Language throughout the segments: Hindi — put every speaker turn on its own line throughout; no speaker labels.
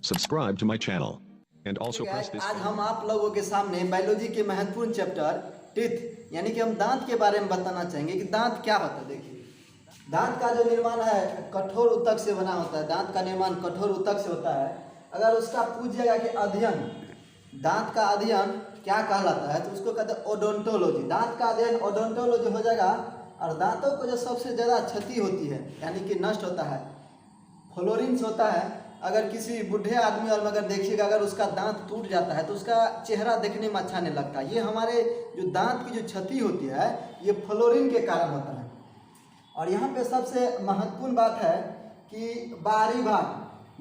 Subscribe to my channel and also
ठीक
press
है,
this
आज
bell.
हम आप लोगों के सामने बायोलॉजी के महत्वपूर्ण चैप्टर टीथ यानी कि हम दांत के बारे में बताना चाहेंगे कि दांत क्या होता है। देखिए, दांत का जो निर्माण है कठोर ऊतक से बना होता है। दांत का निर्माण कठोर ऊतक से होता है। अगर उसका पूछिएगा कि अध्ययन, दांत का अध्ययन क्या कहलाता है, तो उसको कहते हैं ओडोंटोलॉजी। दांत का अध्ययन ओडोंटोलॉजी हो जाएगा। और दांतों को जो सबसे ज़्यादा क्षति होती है यानी कि नष्ट होता है, फ्लोरेंस होता है। अगर किसी बूढ़े आदमी और अगर देखिएगा, अगर उसका दांत टूट जाता है तो उसका चेहरा देखने में अच्छा नहीं लगता। ये हमारे जो दांत की जो क्षति होती है ये फ्लोरीन के कारण होता है। और यहाँ पे सबसे महत्वपूर्ण बात है कि बाहरी भाग,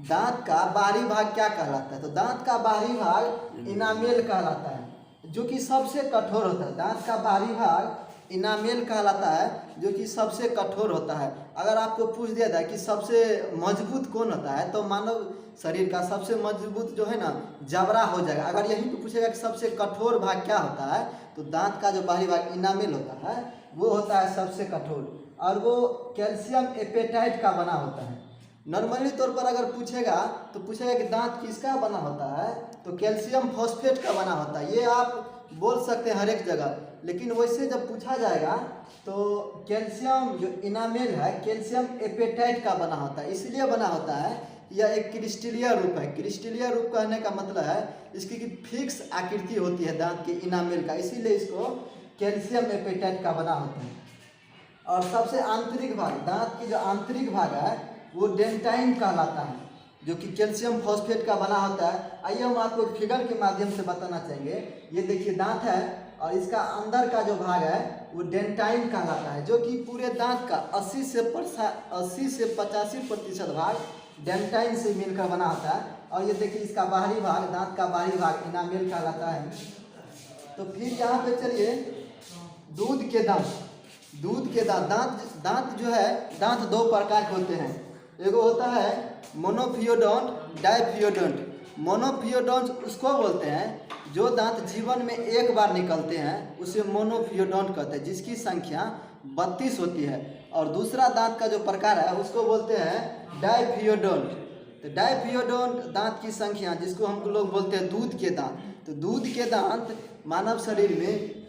दांत का बाहरी भाग क्या कहलाता है, तो दांत का बाहरी भाग इनामेल कहलाता है, जो कि सबसे कठोर होता है। दांत का बाहरी भाग इनामेल कहलाता है, जो कि सबसे कठोर होता है। अगर आपको पूछ दिया जाए कि सबसे मजबूत कौन होता है, तो मानव शरीर का सबसे मजबूत जो है ना, जबड़ा हो जाएगा। अगर यहीं पे पूछेगा कि सबसे कठोर भाग क्या होता है, तो दांत का जो बाहरी भाग इनामेल होता है वो होता है सबसे कठोर, और वो कैल्शियम एपेटाइट का बना होता है। नॉर्मली तौर पर अगर पूछेगा तो पूछेगा कि दांत किसका बना होता है, तो कैल्शियम फॉस्फेट का बना होता है। ये आप बोल सकते हैं हर एक जगह, लेकिन वैसे जब पूछा जाएगा तो कैल्शियम जो इनामेल है कैल्शियम एपेटाइट का बना होता है। इसलिए बना होता है, यह एक क्रिस्टलीय रूप है। क्रिस्टलीय रूप कहने का मतलब है इसकी की फिक्स आकृति होती है दांत के इनामेल का, इसीलिए इसको कैल्शियम एपेटाइट का बना होता है। और सबसे आंतरिक भाग, दांत की जो आंतरिक भाग है वो डेंटाइन कहलाता है, जो कि कैल्शियम फॉस्फेट का बना होता है। आइए हम आपको फिगर के माध्यम से बताना चाहेंगे। ये देखिए दांत है और इसका अंदर का जो भाग है वो डेंटाइन कहलाता है, जो कि पूरे दांत का 80 से 85% भाग डेंटाइन से मिलकर बना होता है। और ये देखिए इसका बाहरी भाग, दांत का बाहरी भाग इनामेल कहलाता है। तो फिर यहाँ पे चलिए, दूध के दांत। दूध के दांत, दांत जो है, दांत दो प्रकार के होते हैं। एगो होता है मोनोफियोडोंट, डाइफियोडोंट। मोनोफियोडोंट उसको बोलते हैं जो दांत जीवन में एक बार निकलते हैं, उसे मोनोफियोडोंट कहते हैं, जिसकी संख्या 32 होती है। और दूसरा दांत का जो प्रकार है उसको बोलते हैं डाइफियोडोंट। तो डाइफियोडोंट दांत की संख्या, जिसको हम लोग बोलते हैं दूध के दांत। तो दूध के दांत मानव शरीर में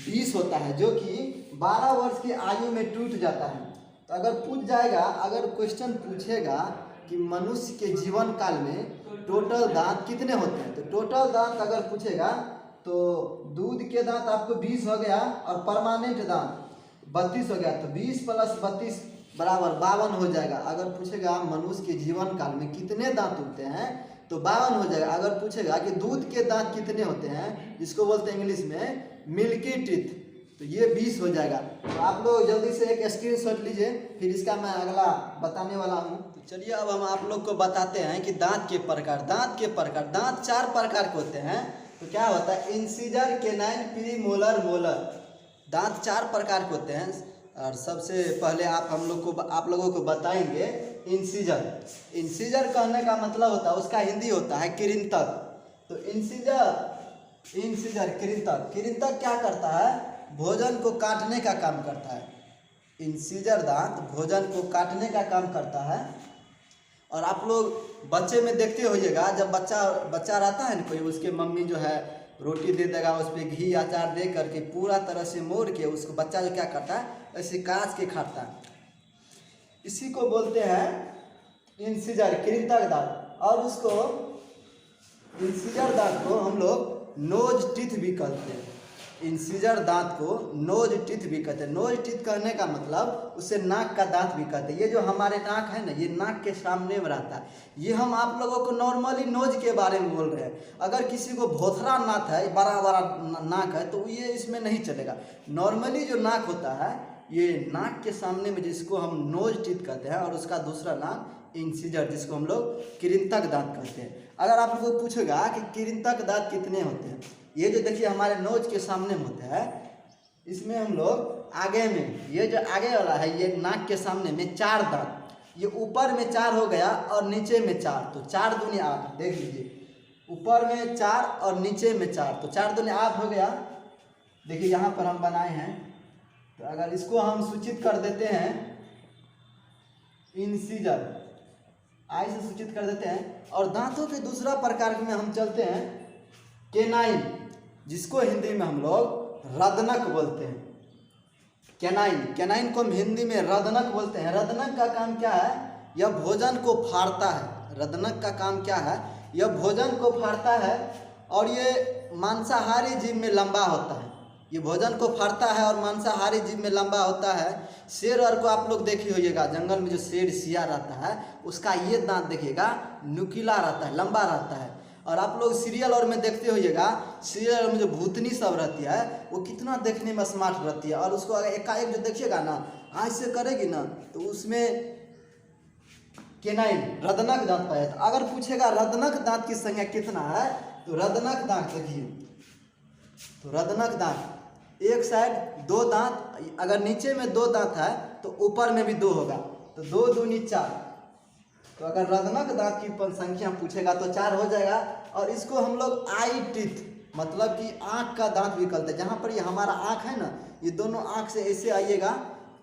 20 होता है, जो कि 12 वर्ष की आयु में टूट जाता है। तो अगर पूछ जाएगा, अगर क्वेश्चन पूछेगा कि मनुष्य के जीवन काल में टोटल दांत कितने होते हैं, तो टोटल दांत अगर पूछेगा तो दूध के दांत आपको 20 हो गया और परमानेंट दांत 32 हो गया। तो 20 + 32 बराबर 52 हो जाएगा। अगर पूछेगा मनुष्य के जीवन काल में कितने दांत उगते हैं, तो 52 हो जाएगा। अगर पूछेगा कि दूध के दांत कितने होते हैं, जिसको बोलते हैं इंग्लिश में मिल्की टीथ, तो ये 20 हो जाएगा। तो आप लोग जल्दी से एक स्क्रीनशॉट लीजिए, फिर इसका मैं अगला बताने वाला हूँ। तो चलिए अब हम आप लोग को बताते हैं कि दांत के प्रकार। दांत 4 प्रकार के होते हैं। तो क्या होता है, इंसिजर, केनाइन, प्रीमोलर, मोलर। दांत 4 प्रकार के होते हैं। और सबसे पहले आप लोगों को बताएंगे इंसिजर। इंसिजर कहने का मतलब होता है, उसका हिंदी होता है कृंतक। तो इंसिजर कृंतक क्या करता है, भोजन को काटने का काम करता है। इंसिजर दांत भोजन को काटने का काम करता है। और आप लोग बच्चे में देखते होइएगा, जब बच्चा रहता है ना कोई, उसके मम्मी जो है रोटी दे देगा, उस पर घी अचार दे करके पूरा तरह से मोड़ के उसको बच्चा जो क्या करता है, ऐसे काट के खाता है। इसी को बोलते हैं इंसिजर कृंतक दांत। और उसको इंसिजर दांत को हम लोग नोज टीथ भी कहते हैं। इंसिजर दांत को नोज टीथ भी कहते हैं। नोज टीथ कहने का मतलब उसे नाक का दांत भी कहते हैं। ये जो हमारे नाक है ना, ये नाक के सामने में रहता है। ये हम आप लोगों को नॉर्मली नोज के बारे में बोल रहे हैं। अगर किसी को भोथरा नाक है, बड़ा बड़ा नाक है, तो ये इसमें नहीं चलेगा। नॉर्मली जो नाक होता है, ये नाक के सामने में, जिसको हम नोज टीथ कहते हैं, और उसका दूसरा नाम इंसिजर, जिसको हम लोग कृंतक दांत कहते हैं। अगर आप लोगों को पूछेगा कि कृंतक दांत कितने होते हैं, ये जो देखिए हमारे नोज के सामने में होता है, इसमें हम लोग आगे में, ये जो आगे वाला है, ये नाक के सामने में 4 दांत, ये ऊपर में 4 हो गया और नीचे में 4, तो 4 दूनी 8। देख लीजिए, ऊपर में 4 और नीचे में 4, तो 4 दूनी 8 हो गया। देखिए यहाँ पर हम बनाए हैं। तो अगर इसको हम सूचित कर देते हैं इंसिजर, आई से सूचित कर देते हैं। और दांतों के दूसरा प्रकार में हम चलते हैं केनाइन, जिसको हिंदी में हम लोग रदनक बोलते हैं। केनाइन को हम हिंदी में रदनक बोलते हैं। रदनक का काम क्या है? यह भोजन को फाड़ता है। रदनक का काम क्या है? यह भोजन को फाड़ता है और ये मांसाहारी जीव में लंबा होता है। ये भोजन को फाड़ता है और मांसाहारी जीव में लंबा होता है। शेर और को आप लोग देखे होइएगा, जंगल में जो शेर सियार रहता है उसका ये दांत देखिएगा नुकीला रहता है, लंबा रहता है। और आप लोग सीरियल और में देखते होइएगा, सीरियल में जो भूतनी सब रहती है वो कितना देखने में स्मार्ट रहती है। और उसको अगर एकाएक जो देखिएगा ना, आँख से करेगी ना, तो उसमें केनाइन रदनक दांत पाया जाता है। अगर पूछेगा रदनक दांत की संख्या कितना है, तो रदनक दांत देखिए, तो रदनक दांत एक साइड 2 दांत, अगर नीचे में 2 दांत है तो ऊपर में भी 2 होगा, तो 2 दूनी 4। तो अगर रदनक दांत की संख्या पूछेगा तो 4 हो जाएगा। और इसको हम लोग आई टीथ, मतलब कि आँख का दांत भी कहते हैं। जहाँ पर ये हमारा आँख है ना, ये दोनों आँख से ऐसे आइएगा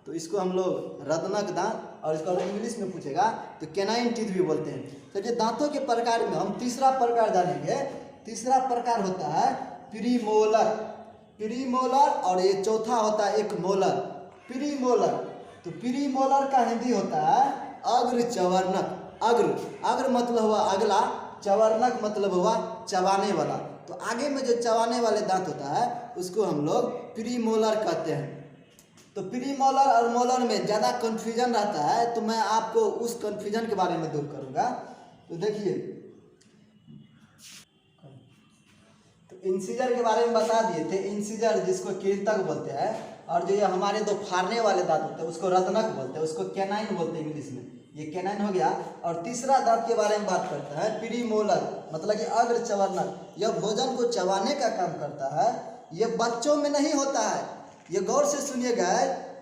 तो इसको हम लोग रदनक दांत, और इसको अगर इंग्लिश में पूछेगा तो केनाइन टीथ भी बोलते हैं। तो ये दांतों के प्रकार में हम तीसरा प्रकार जानेंगे। तीसरा प्रकार होता है प्रीमोलर। प्रीमोलर, और ये चौथा होता है एक मोलर, प्रीमोलर। तो प्रीमोलर का हिंदी होता है अग्र चवर्णक। अग्र मतलब हुआ अगला, चवर्णक मतलब हुआ चबाने वाला। तो आगे में जो चबाने वाले दांत होता है उसको हम लोग प्रीमोलर कहते हैं। तो प्रीमोलर और मोलर में ज़्यादा कन्फ्यूजन रहता है, तो मैं आपको उस कन्फ्यूजन के बारे में दूर करूँगा। तो देखिए, तो इंसीजर के बारे में बता दिए थे। इंसीजर जिसको कीर्तक बोलते हैं, और जो ये हमारे 2 फाड़ने वाले दांत होते हैं उसको रदनक बोलते हैं, उसको केनाइन बोलते हैं इंग्लिश में। ये केनाइन हो गया। और तीसरा दांत के बारे में बात करता है प्रीमोलर, मतलब कि अग्र चवर्णक। यह भोजन को चबाने का काम करता है। यह बच्चों में नहीं होता है, ये गौर से सुनिएगा,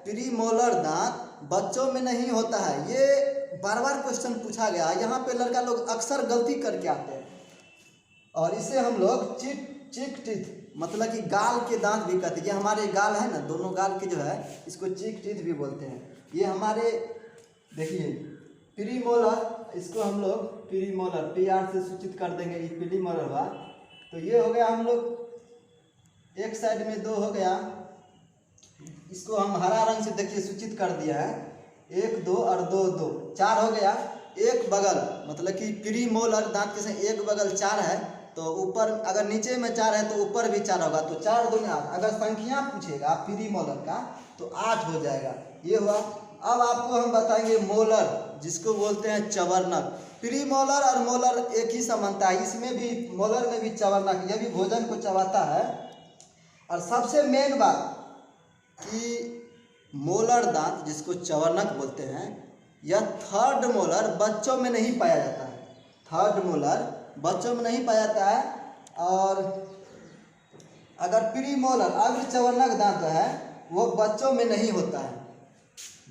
प्रीमोलर दांत बच्चों में नहीं होता है। ये बार बार क्वेश्चन पूछा गया, यहाँ पे लड़का लोग अक्सर गलती करके आते हैं। और इसे हम लोग चीक टीथ, मतलब कि गाल के दांत भी कहते हैं। ये हमारे गाल है ना, दोनों गाल के जो है इसको चीक टीथ भी बोलते हैं। ये हमारे देखिए प्रीमोलर, इसको हम लोग प्रीमोलर PR से सूचित कर देंगे, ये प्रीमोलर हुआ। तो ये हो गया हम लोग एक साइड में 2 हो गया, इसको हम हरा रंग से देखिए सूचित कर दिया है। 1 2 और 2 2 4 हो गया। एक बगल, मतलब कि प्रीमोलर दांत के संग एक बगल 4 है, तो ऊपर अगर नीचे में 4 है तो ऊपर भी 4 होगा, तो 4 दूनी 8। अगर संख्या पूछेगा प्रीमोलर का तो 8 हो जाएगा। ये हुआ। अब आपको हम बताएंगे मोलर, जिसको बोलते हैं चवर्णक। प्रीमोलर और मोलर एक ही समानता है, इसमें भी मोलर में भी चवर्णक, यह भी भोजन को चबाता है। और सबसे मेन बात कि मोलर दांत जिसको चवर्णक बोलते हैं, यह थर्ड मोलर बच्चों में नहीं पाया जाता है। थर्ड मोलर बच्चों में नहीं पाया जाता है। और अगर प्रीमोलर अग्र चवर्णक दांत है वो बच्चों में नहीं होता है।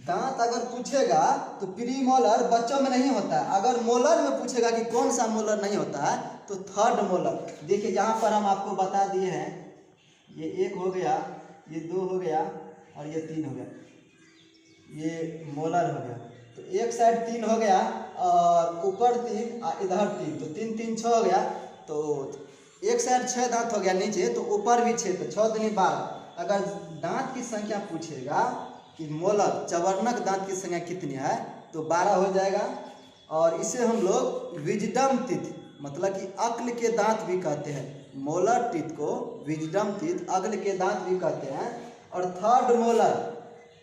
दांत अगर पूछेगा तो प्रीमोलर बच्चों में नहीं होता है। अगर मोलर में पूछेगा कि कौन सा मोलर नहीं होता है तो थर्ड मोलर। देखिए यहाँ पर हम आपको बता दिए हैं, ये 1 हो गया, ये 2 हो गया और ये 3 हो गया, ये मोलर हो गया। तो एक साइड 3 हो गया और ऊपर 3 और इधर 3, तो 3 3 6 हो गया। तो एक साइड 6 दांत हो गया नीचे, तो ऊपर भी 6, तो 6 दूनी 12। अगर दांत की संख्या पूछेगा कि मोलर चवर्णक दांत की संख्या कितनी है तो 12 हो जाएगा। और इसे हम लोग विजडम टीथ, मतलब कि अक्ल के दांत भी कहते हैं। मोलर टीथ को विजडम टीथ, अक्ल के दांत भी कहते हैं। और थर्ड मोलर,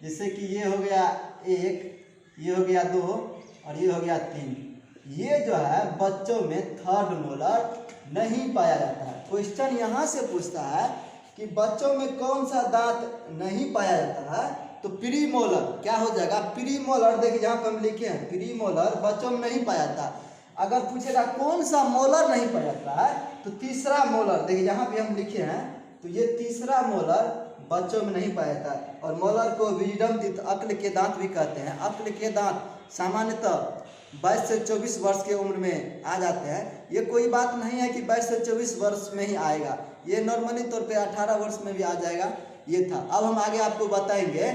जैसे कि ये हो गया 1, ये हो गया 2 और ये हो गया 3, ये जो है बच्चों में थर्ड मोलर नहीं पाया जाता है। क्वेश्चन यहाँ से पूछता है कि बच्चों में कौन सा दांत नहीं पाया जाता है, तो प्रीमोलर क्या हो जाएगा, प्रीमोलर। देखिए जहाँ पर हम लिखे हैं प्रीमोलर बच्चों में नहीं पाया जाता। अगर पूछेगा कौन सा मोलर नहीं पाया जाता है तो तीसरा मोलर, देखिए यहाँ पे हम लिखे हैं, तो ये तीसरा मोलर बच्चों में नहीं पाया जाता है। और मोलर को विजडम टीथ, अक्ल के दांत भी कहते हैं। अक्ल के दांत सामान्यतः 22 से 24 वर्ष की उम्र में आ जाते हैं। ये कोई बात नहीं है कि 22 से 24 वर्ष में ही आएगा, ये नॉर्मली तौर पे 18 वर्ष में भी आ जाएगा। ये था। अब हम आगे आपको बताएंगे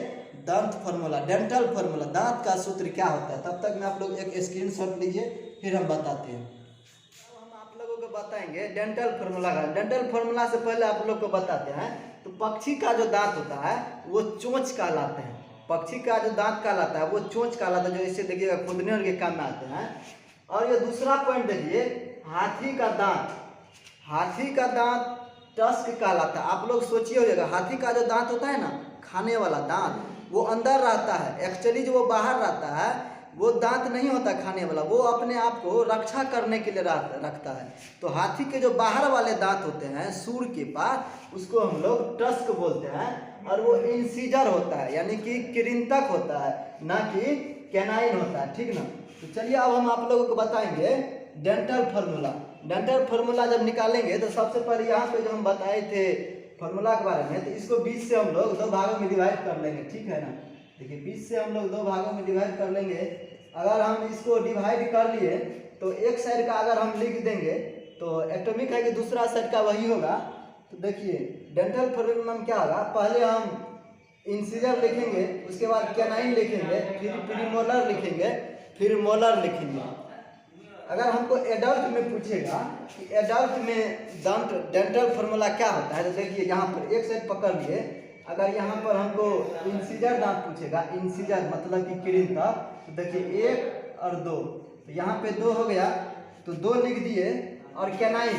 दंत फार्मूला, डेंटल फार्मूला, दांत का सूत्र क्या होता है। तब तक में आप लोग एक स्क्रीनशॉट लीजिए, फिर हम बताते हैं। हम आप लोगों को बताएंगे डेंटल फार्मूला का। डेंटल फार्मूला से पहले आप लोग को बताते हैं, तो पक्षी का जो दांत होता है वो चोंच कहलाते हैं। पक्षी का जो दांत कहलाता है वो चोंच कहलाता है, जो इसे देखिएगा खुदने के काम में आते हैं। और ये दूसरा पॉइंट देखिए, हाथी का दांत, हाथी का दांत टस्क कहलाता है। आप लोग सोचिए होगा, हाथी का जो दांत होता है ना, खाने वाला दांत, वो अंदर रहता है। एक्चुअली जो वो बाहर रहता है वो दांत नहीं होता खाने वाला, वो अपने आप को रक्षा करने के लिए रखता है। तो हाथी के जो बाहर वाले दांत होते हैं सूर के पास, उसको हम लोग टस्क बोलते हैं। और वो इंसीजर होता है, यानी कि कृंतक होता है, ना कि कैनाइन होता है, ठीक ना। तो चलिए अब हम आप लोगों को बताएंगे डेंटल फार्मूला। डेंटल फार्मूला जब निकालेंगे तो सबसे पहले यहाँ पे जो हम बताए थे फार्मूला के बारे में, तो इसको 20 से हम लोग 2 भागों में डिवाइड कर लेंगे, ठीक है ना। देखिए 20 से हम लोग 2 भागों में डिवाइड कर लेंगे। अगर हम इसको डिवाइड कर लिए तो एक साइड का अगर हम लिख देंगे तो एटॉमिक है कि दूसरा साइड का वही होगा। तो देखिए डेंटल फार्मूला में क्या होगा, पहले हम इंसीजर लिखेंगे, उसके बाद कैनाइन लिखेंगे, फिर प्रीमोलर लिखेंगे, फिर मोलर लिखेंगे। अगर हमको एडल्ट में पूछेगा कि एडल्ट में दंत डेंटल फार्मूला क्या होता है, तो देखिए यहाँ पर एक साइड पकड़ लिए। अगर यहाँ पर हमको इंसीजर दांत पूछेगा, इंसीजर मतलब कि कृंतक, तो देखिए 1 और 2, तो यहाँ पे 2 हो गया तो 2 लिख दिए। और कैनाइन,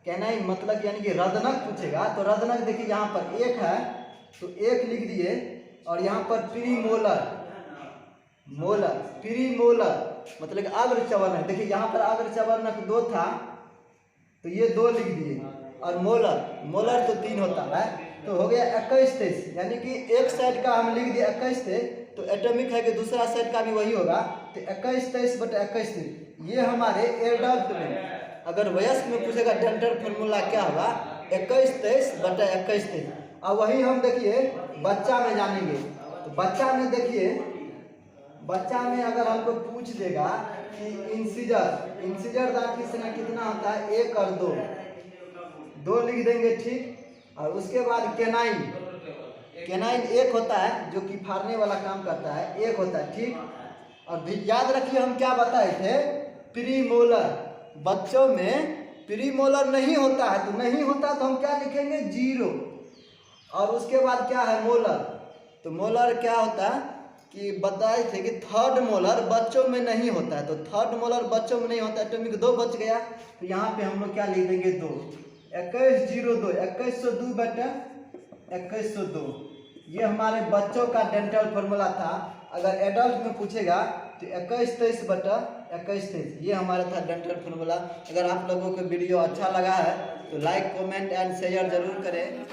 कैनाइन मतलब यानी कि रदनक पूछेगा, तो रदनक देखिए यहाँ पर 1 है तो 1 लिख दिए। और यहाँ पर प्रीमोलर, मोलर, प्रीमोलर मतलब अग्र चवर्णक, देखिए यहाँ पर अग्र चवर्णक 2 था तो ये 2 लिख दिए। और मोलर, मोलर तो 3 होता है, तो हो गया 21-23, यानी कि एक साइड का हम लिख दिए 21-23, तो एटॉमिक है कि दूसरा साइड का भी वही होगा, तो 21-23/21-23। ये हमारे एडल्ट में। अगर वयस्क में पूछेगा डेंटल फार्मूला क्या होगा, 21-23/21-23। और वही हम देखिए बच्चा में जानेंगे। तो बच्चा में देखिए, बच्चा में अगर हमको पूछ देगा कि इंसीजर, इंसीजर दांत की संख्या कितना होता है, 1 और 2, 2 लिख देंगे, ठीक। और उसके बाद कैनाइन, कैनाइन 1 होता है जो कि फाड़ने वाला काम करता है, 1 होता है, ठीक। और याद रखिए हम क्या बताए थे, प्रीमोलर, बच्चों में प्रीमोलर नहीं होता है, तो नहीं होता तो हम क्या लिखेंगे, 0। और उसके बाद क्या है, मोलर। तो मोलर क्या होता है कि बताए थे कि थर्ड मोलर बच्चों में नहीं होता है, तो थर्ड मोलर बच्चों में नहीं होता है, एटॉमिक 2 बच गया। तो यहाँ पे हम लोग क्या लिख देंगे, 2, 2102, 2102/2102। ये हमारे बच्चों का डेंटल फार्मूला था। अगर एडल्ट में पूछेगा तो 21-23/21-23, ये हमारा था डेंटल फार्मूला। अगर आप लोगों को वीडियो अच्छा लगा है तो लाइक, कमेंट एंड शेयर जरूर करें।